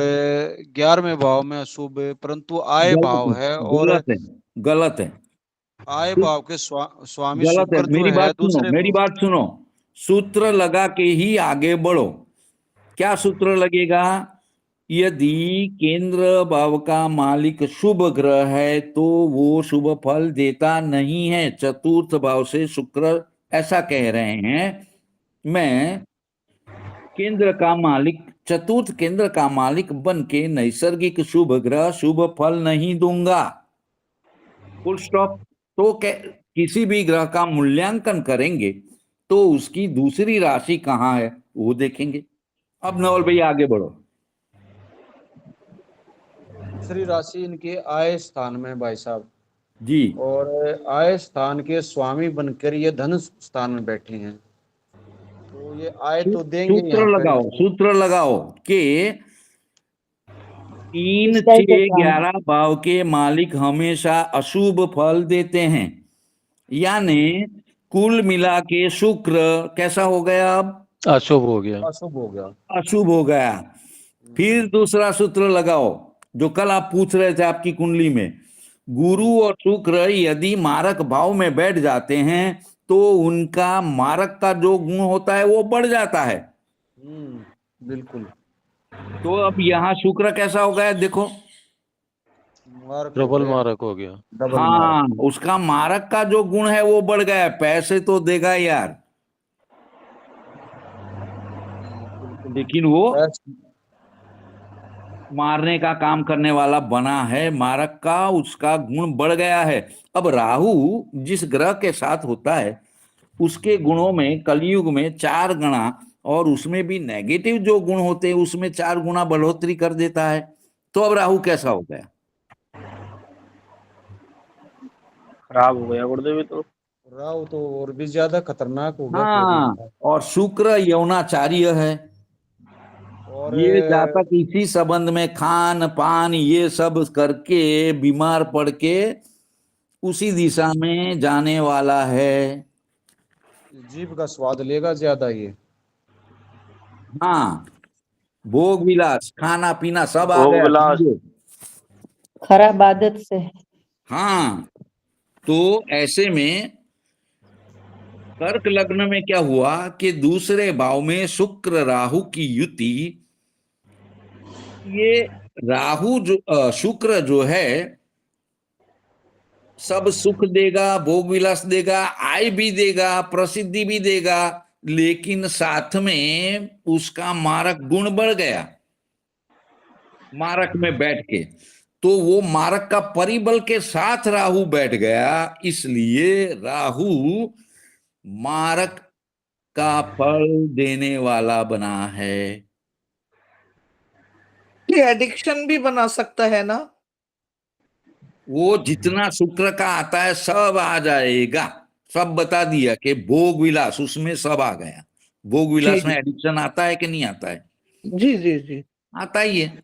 11वें भाव में अशुभ है, परंतु आय भाव है और गलत है, गलत है, आय भाव के स्वामी गलत है। शुक्र जो मेरी है बात सुनो, दूसरे मेरी बात सुनो। सूत्र लगा के ही आगे बढ़ो। क्या सूत्र लगेगा? यदि केंद्र भाव का मालिक शुभ ग्रह है तो वो शुभ फल देता नहीं है। चतुर्थ भाव से शुक्र ऐसा कह रहे हैं, मैं केंद्र का मालिक, चतुर्थ केंद्र का मालिक बन के नैसर्गिक शुभ ग्रह शुभ फल नहीं दूंगा। Full stop. तो किसी भी ग्रह का मूल्यांकन करेंगे तो उसकी दूसरी राशि कहाँ है वो देखेंगे। अब नवल भैया आगे बढ़ो। दूसरी राशि इनके आय स्थान में भाई साहब जी, और आय स्थान के स्वामी बनकर ये धन स्थान में बैठे हैं, तो ये आय तो देंगे सूत्र यहाँ पर। लगाओ, सूत्र लगाओ कि 3, इस टाइप 6, का 11 भाव के मालिक हमेशा अशुभ फल देते हैं। यानी कुल मिला के शुक्र कैसा हो गया? अब अशुभ हो गया। अशुभ हो गया। अशुभ हो गया। फिर दूसरा सूत्र लगाओ जो कल आप पूछ रहे थे आपकी कुंडली में। गुरु और शुक्र यदि मारक भाव में बैठ जाते हैं तो उनका मारक का जो गुण होता है वो बढ़ जाता है। बिल्कुल। तो अब यहाँ शुक्र कैसा हो गया देखो। मारक हो प्रबल गया, मारक हो गया। डबल हाँ, मारक। उसका मारक का जो गुण है वो बढ़ गया है। पैसे तो देगा यार, लेकिन वो मारने का काम करने वाला बना है। मारक का उसका गुण बढ़ गया है। अब राहु जिस ग्रह के साथ होता है उसके गुणों में कलयुग में 4 गुना, और उसमें भी नेगेटिव जो गुण होते हैं उसमें 4 गुना बढ़ोतरी कर देता है। तो अब राहु कैसा हो गया? खराब हो गया गुरुदेव ये तो। राहु तो और भी ज्यादा खतरनाक हो गया। हाँ, और शुक्र यौनाचार्य है। और ये जातक इसी संबंध में खान पान ये सब करके बीमार पड़ के उसी दिशा में जाने वाला है। जीभ का स्वाद लेगा ज्यादा ये। हाँ, भोग विलास खाना पीना सब आ भोग गया विलास। समझो। खराब आदत से। हाँ, तो ऐसे में कर्क लग्न में क्या हुआ कि दूसरे भाव में शुक्र राहु की युति, ये राहु जो शुक्र जो है सब सुख देगा, भोग विलास देगा, आय भी देगा, प्रसिद्धि भी देगा, लेकिन साथ में उसका मारक गुण बढ़ गया। मारक में बैठ के, तो वो मारक का परिबल के साथ राहु बैठ गया, इसलिए राहु मारक का फल देने वाला बना है। ये एडिक्शन भी बना सकता है ना? वो जितना शुक्र का आता है सब आ जाएगा, सब बता दिया कि भोग विलास उसमें सब आ गया। भोग जी विलास में जी एडिक्शन आता है कि नहीं आता है? जी जी जी। आता ही है।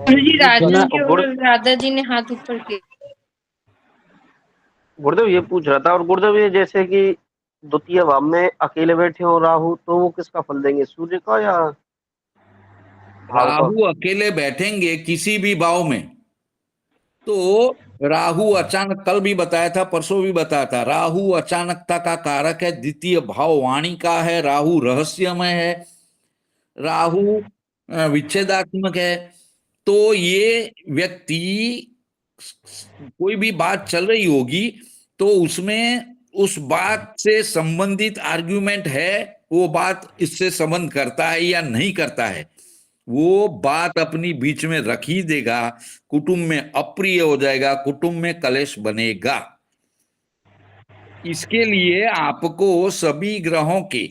और जी, ये राजन और जी और राधा जी ने हाथ ऊपर किया। गुरुदेव ये पूछ रहा था, और गुरुदेव ये जैसे कि द्वितीय भाव में अकेले बैठे हो राहु, तो वो किसका फल देंगे, सूर्य का या भाव का? राहु अकेले बैठेंगे किसी भी भाव में, तो राहु अचानक, कल भी बताया था, परसों भी बताया था, राहु अचानकता का कारक है, द्वितीय भाव वाणी का है, राहु रहस्यमय है, राहु विच्छेदात्मक है। तो ये व्यक्ति, कोई भी बात चल रही होगी तो उसमें उस बात से संबंधित आर्ग्यूमेंट है, वो बात इससे संबंध करता है या नहीं करता है, वो बात अपनी बीच में रख ही देगा, कुटुंब में अप्रिय हो जाएगा, कुटुंब में कलेश बनेगा। इसके लिए आपको सभी ग्रहों के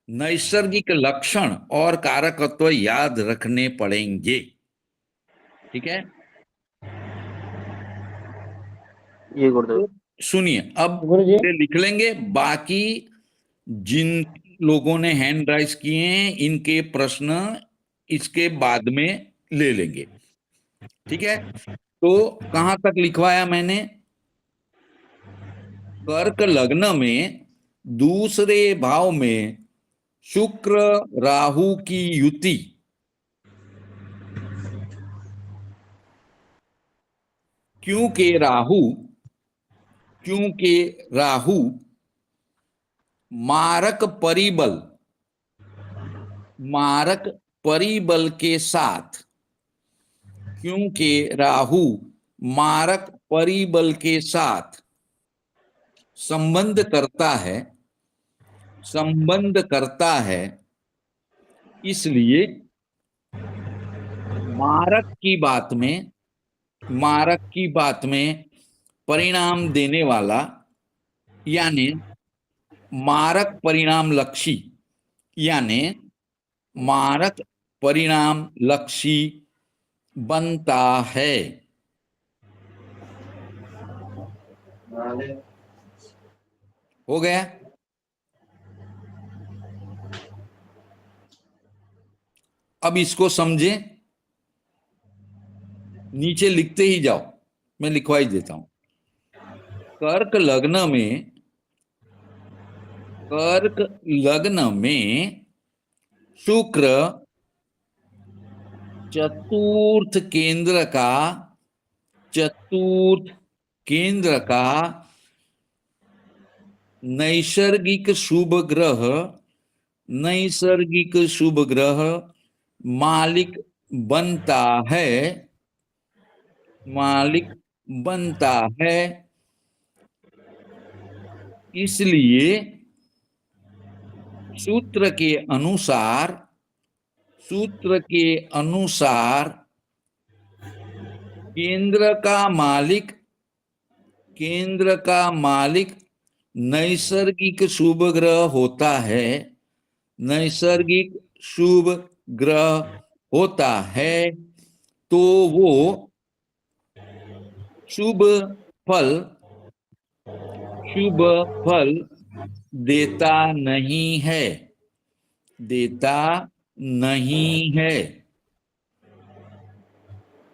नैसर्गिक लक्षण और कारकत्व याद रखने पड़ेंगे। ठीक है, ये गुरुदेव। तो सुनिए, अब गुरु जी ये लिख लेंगे, बाकी जिन लोगों ने हैंड राइज किए हैं इनके प्रश्न इसके बाद में ले लेंगे। ठीक है, तो कहां तक लिखवाया मैंने? कर्क लग्न में दूसरे भाव में शुक्र राहु की युति, क्योंकि राहु मारक परिबल के साथ, क्योंकि राहु मारक परिबल के साथ संबंध करता है, इसलिए मारक की बात में परिणाम देने वाला, यानी मारक परिणाम लक्षी, यानी मारक परिणाम लक्षी बनता है। हो गया? अब इसको समझे, नीचे लिखते ही जाओ, मैं लिखवा ही देता हूं। कर्क लग्न में शुक्र चतुर्थ केंद्र का नैसर्गिक शुभ ग्रह मालिक बनता है। इसलिए सूत्र के अनुसार केंद्र का मालिक नैसर्गिक शुभ ग्रह होता है, तो वो शुभ फल देता नहीं है।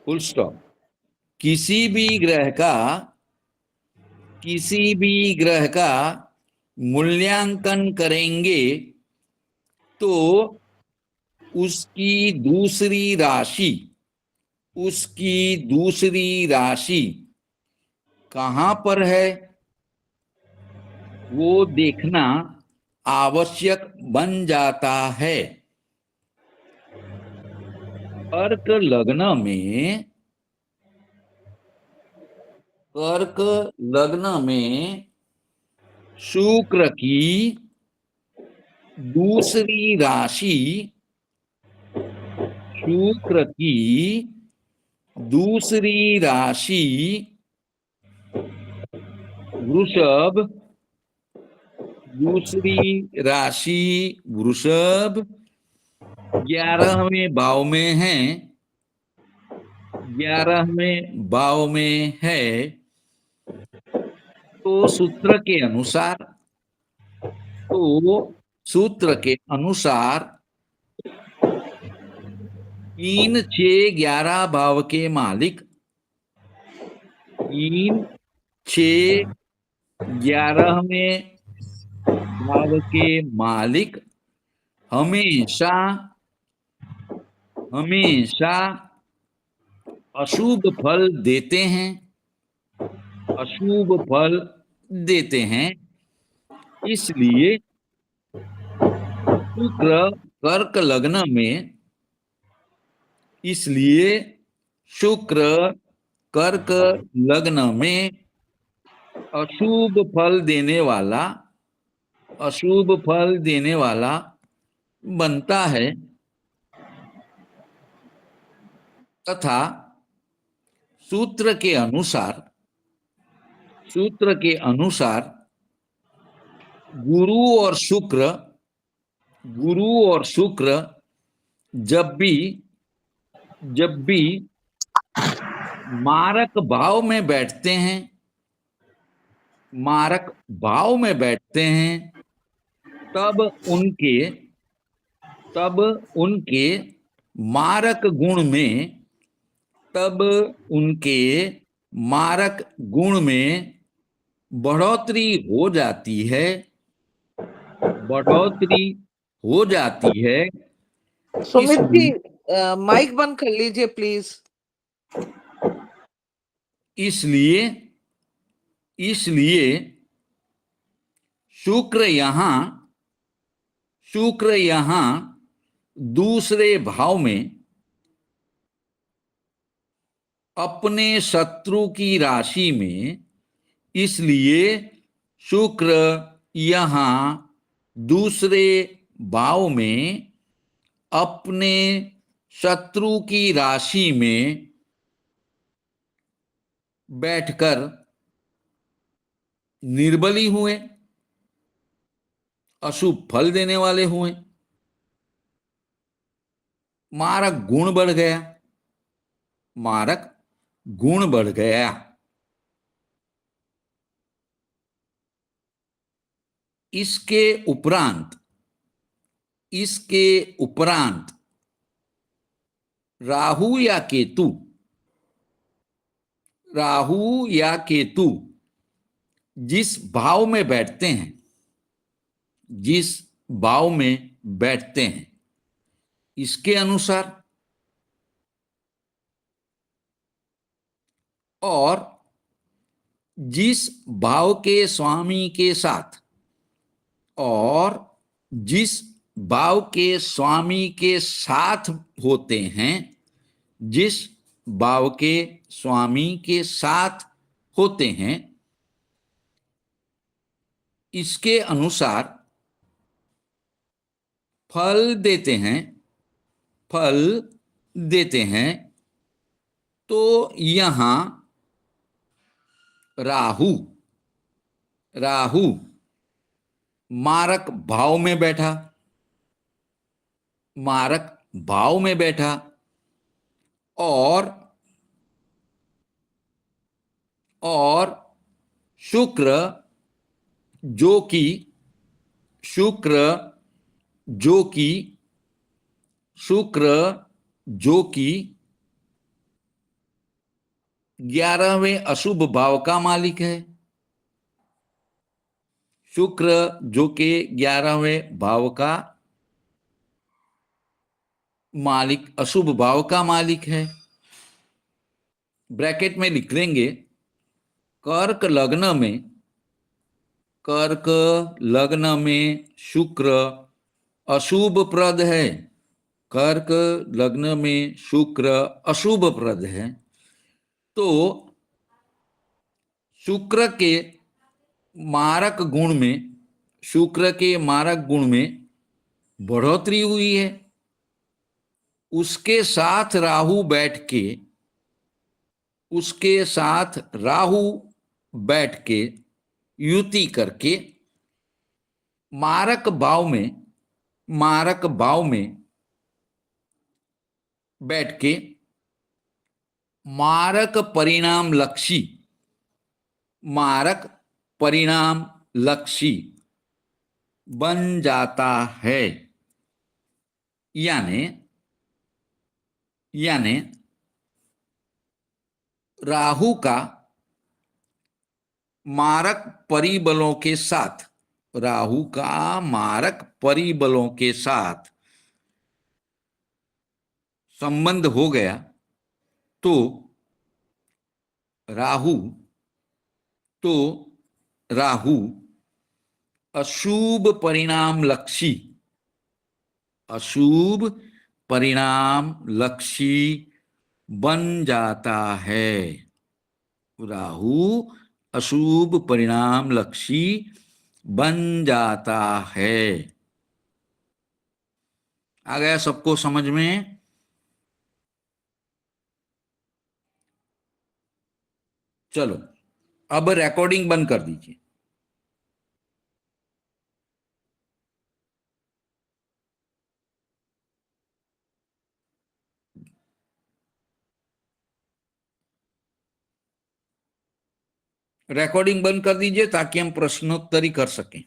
Full stop. किसी भी ग्रह का मूल्यांकन करेंगे तो उसकी दूसरी राशि कहां पर है वो देखना आवश्यक बन जाता है। कर्क लग्न में शुक्र की दूसरी राशि शुक्र की दूसरी राशि वृषभ, दूसरी राशि वृषभ 11वें भाव में है, 11वें भाव में है, तो सूत्र के अनुसार 3, 6, 11 भाव के मालिक 3, 6, 11वें भाव के मालिक हमेशा हमेशा अशुभ फल देते हैं, अशुभ फल देते हैं। इसलिए शुक्र कर्क लग्न में, इसलिए शुक्र कर्क लग्न में अशुभ फल देने वाला, अशुभ फल देने वाला बनता है, तथा सूत्र के अनुसार गुरु और शुक्र जब भी मारक भाव में बैठते हैं, मारक भाव में बैठते हैं, तब उनके मारक गुण में बढ़ोतरी हो जाती है, सुमित जी इसलिए माइक बंद कर लीजिए प्लीज। इसलिए शुक्र यहां दूसरे भाव में अपने शत्रु की राशि में, इसलिए शुक्र यहां दूसरे भाव में अपने शत्रु की राशि में बैठकर निर्बली हुए, अशुभ फल देने वाले हुए, मारक गुण बढ़ गया, मारक गुण बढ़ गया। इसके उपरांत राहु या केतु जिस भाव में बैठते हैं, इसके अनुसार और जिस भाव के स्वामी के साथ होते हैं, जिस भाव के स्वामी के साथ होते हैं, इसके अनुसार फल देते हैं। तो यहां राहु मारक भाव में बैठा और शुक्र जो कि 11वें अशुभ भाव का मालिक है, शुक्र जो कि 11वें भाव का मालिक, अशुभ भाव का मालिक है। ब्रैकेट में लिख लेंगे, कर्क लग्न में शुक्र अशुभ प्रद है, कर्क लग्न में शुक्र अशुभ प्रद है। तो शुक्र के मारक गुण में बढ़ोतरी हुई है, उसके साथ राहु बैठ के, उसके साथ राहु बैठ के युति करके मारक भाव में, मारक भाव में बैठ के मारक परिणाम लक्षी, मारक परिणाम लक्षी बन जाता है। यानी यानी राहु का मारक परिबलों के साथ, राहु का मारक परिबलों के साथ संबंध हो गया तो राहु, तो राहु अशुभ परिणाम लक्षी, अशुभ परिणाम लक्षी बन जाता है। राहु अशुभ परिणाम लक्षी बन जाता है। आ गया सबको समझ में? चलो अब रिकॉर्डिंग बंद कर दीजिए। रिकॉर्डिंग बंद कर दीजिए ताकि हम प्रश्नोत्तरी कर सकें।